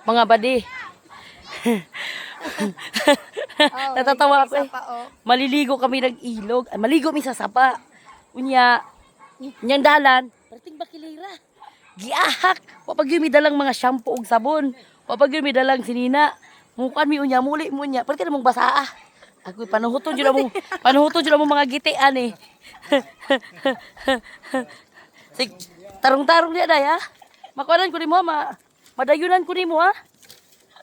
Mga badi. Oh, Natatawa ako eh. sapa, oh. Maliligo kami ng ilog. Ay, maligo mi sa sapa. Unya, nyang dalan, parating bakilira. Giahak. Wapag yun mi dalang mga shampoo ug sabon. Wapag yun mi dalang sinina. Mukan mi unya, muli mo unya. Parating namang basaa. Ako panuhuton jud mo. Panuhuton jud mo mga gitian eh. Sig tarong-tarong dia day ha. Makuanan ko nimo madayunan ko nimo ha.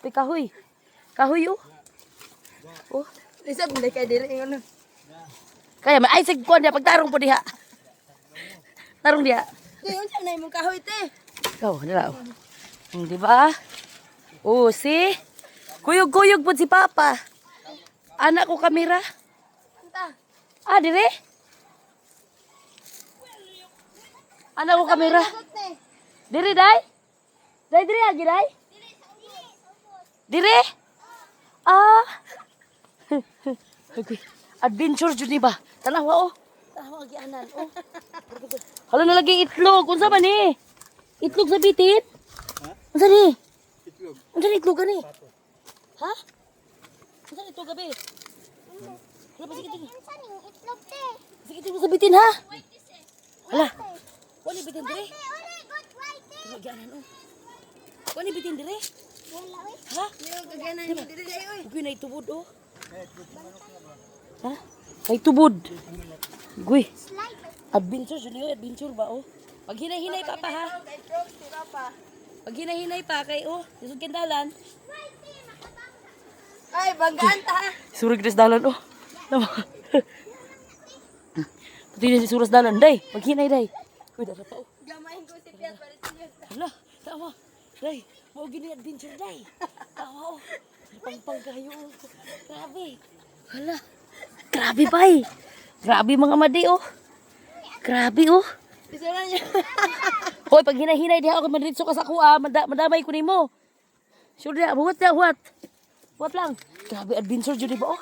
Pi kahoy. Kahoy oh. Oh, Lisa, hindi kayo dili yung ano. kaya may ay sig kuan dia pagtarong po diha. Tarong dia. Yun, saan na yung kahoy, te? Ikaw, nila. Di ba? Oh, si? Kuyog-kuyog po si Papa. Anak ko kamera. Anta. Ah, dire? Anak ko kamera. Sagot, te. Dire, day? Day, dire, agi, day? Dire? Ah. Okay. Adventure jud ni ba? Tanawa, oh. Tanawa, agi, anan, oh. Hala na lagi itlog. Unsa man ni? Itlog sa bitit? Unsa ni? Itlog. Unsa ni itlog gani? Ha? Unsa ni itlog gabi? Hala pa sige tingin. Itlog, te. Sige tingin sa bitin ha. Hala. Wali bitin dire. Lagi anan oh. Wali bitin dire. Ha? Yung kaganan niyo, dili na yun. Uy na itubod oh. Ha? May tubod. Guy. Adventure jud ni adventure ba oh. Pag hinay-hinay pa ha. Pag hinay-hinay pa kay oh, isog kendalan. Ay, banggaan ta, ha? Surag des dalan oh. Tama. Pati na si suras dalan day. Pag hinay day. Uy dara pa oh. Gamahin ko si Piat, balik siya. Hala, tama. Day, mao gini adventure day. Tama oh. Pang kayo oh. Grabe. Hala. Grabe bay. Grabe mga madi oh. Grabe oh. Isura niya. Hoy, pag hinay-hinay diha ako madritso ka sa kuha, madamay ko nimo. Sure dia, buhat dia, buhat. Buhat lang. Grabe adventure jud di ba oh.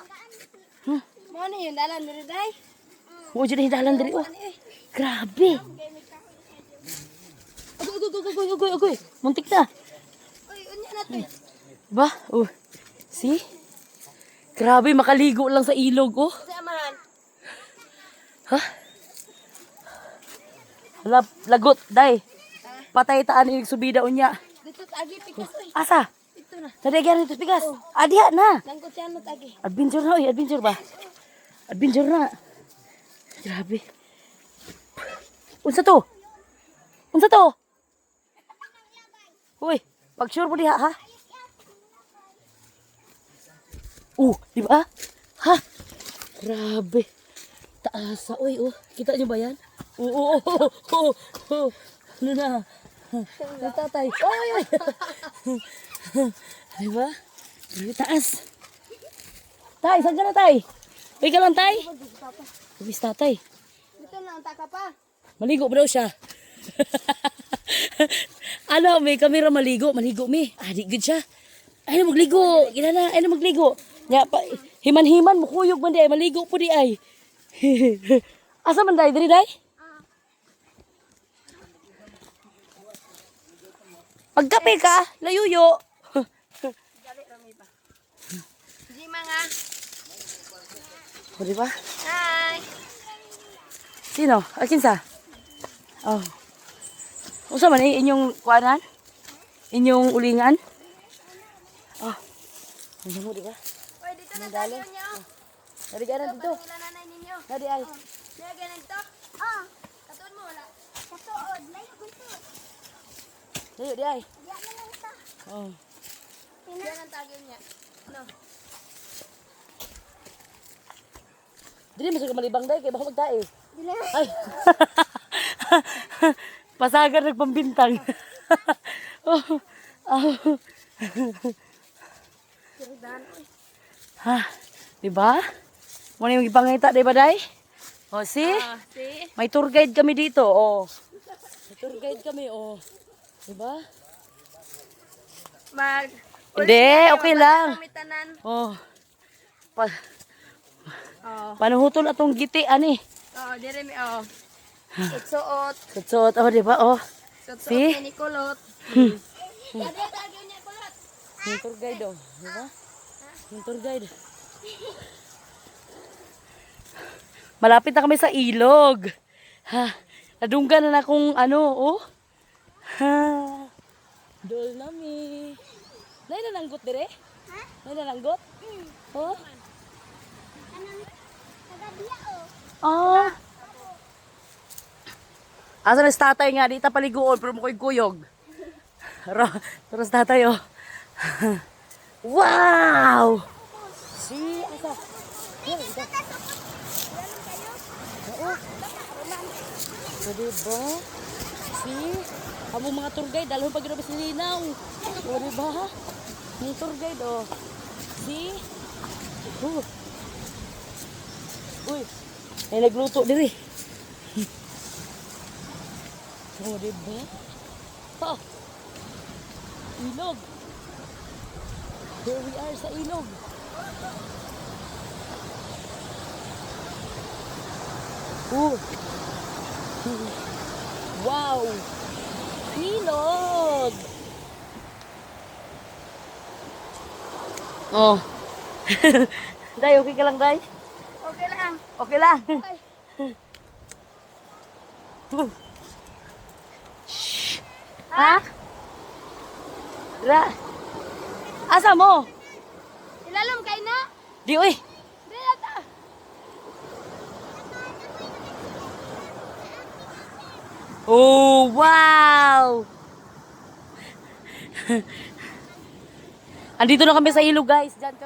Mo ni yung dalan diri day. Mo jud hidalan diri oh. Grabe. Agoy. Muntik na. Uy, unya na to. Ba? Oh. See? Grabe makaligo lang sa ilog oh. Kasi amahan. Ha? Hala, lagot, day. Patay taan inig subida unya. Dito agi pikas uy. Asa? Dito na. Tadi gyud ito pigas. Adiha na. Langkot siya na agi. Adventure na, oy, adventure ba? Adventure na. Grabe. Unsa to? Unsa to? Uy, pag sure mo diha ha. Di ba? Ha? Grabe. Taasa, oy, oh. Kita niyo ba yan? Oo. Ano na? Tatay. Oy. Di ba? Di taas. Tay, saan ka na, tay? Uy ka lang, tay? Ubis tatay. Dito na, taka pa. Maligo ba daw siya? Ano, may kamera maligo. Maligo mi. Di good siya. Ay na magligo. Gila na, ay na magligo. Nya, himan-himan, mukuyog man di ay. Maligo po di ay. Asa man day? Diri day? Pagkape ka, layuyo. Dali rami pa. Di mga. O, di ba? Hi. Sino? Akin sa? Oh. Unsa man inyong kuanan? Inyong ulingan? Oh. Ano mo, di ba? Uy, dito na tayo niyo. Dari ganan dito. Nila nanay ninyo. Dari ay. Kaya ganun to? Oh. Katuon mo wala. Katuon. Layo gusto. Dayo di ay. Diyan na lang ito. Oh. Yan ang tagyo niya. No. Dili masuk ka malibang day kay baka magtae. Dili. Ay. Pasagar nagpambintang. Oh. Oh. Ha, di ba? Mo ni gipangita di ba day? Oh, see? See? May tour guide kami dito, oh. May tour guide kami, oh. Di ba? Mag... Hindi, okay lang. Kami tanan. Oh. Oh. Panuhutol atong giti ani. Oh, dire mi oh. Suot. Suot oh, di ba? Oh. Suot See? ni kulot. Dali tagyo niya kulot. Yung tour guide, oh. Diba? Yung tour guide. Malapit na kami sa ilog. Ha, nadunggan na akong ano, oh. Ha, dol nami. Nay nananggot dire? Ha? Nay nananggot? Oh. Kanang kagabiya oh. Ah. Asa na si tatay nga, di ta paliguon, pero mukoy kuyog. Terus tatay, oh. Wow! Si, asa? Yan, ito. Oo. So, diba? Si, amo mga tour guide, dalawang pag ginabas nilinaw. O, diba? Yung tour guide, oh. Si, uy, ay nagluto diri. Oh, diba? Oh, ilog. Here we are sa ilog. Oh. Wow. Ilog. Oh. Day, okay ka lang, Day? Okay lang. Okay lang. Okay. Ha? Ra. Asa mo? Ilalom kay na. Di, uy. Dila ta. Oh, wow! Andito na kami sa ilog, guys. Diyan kami.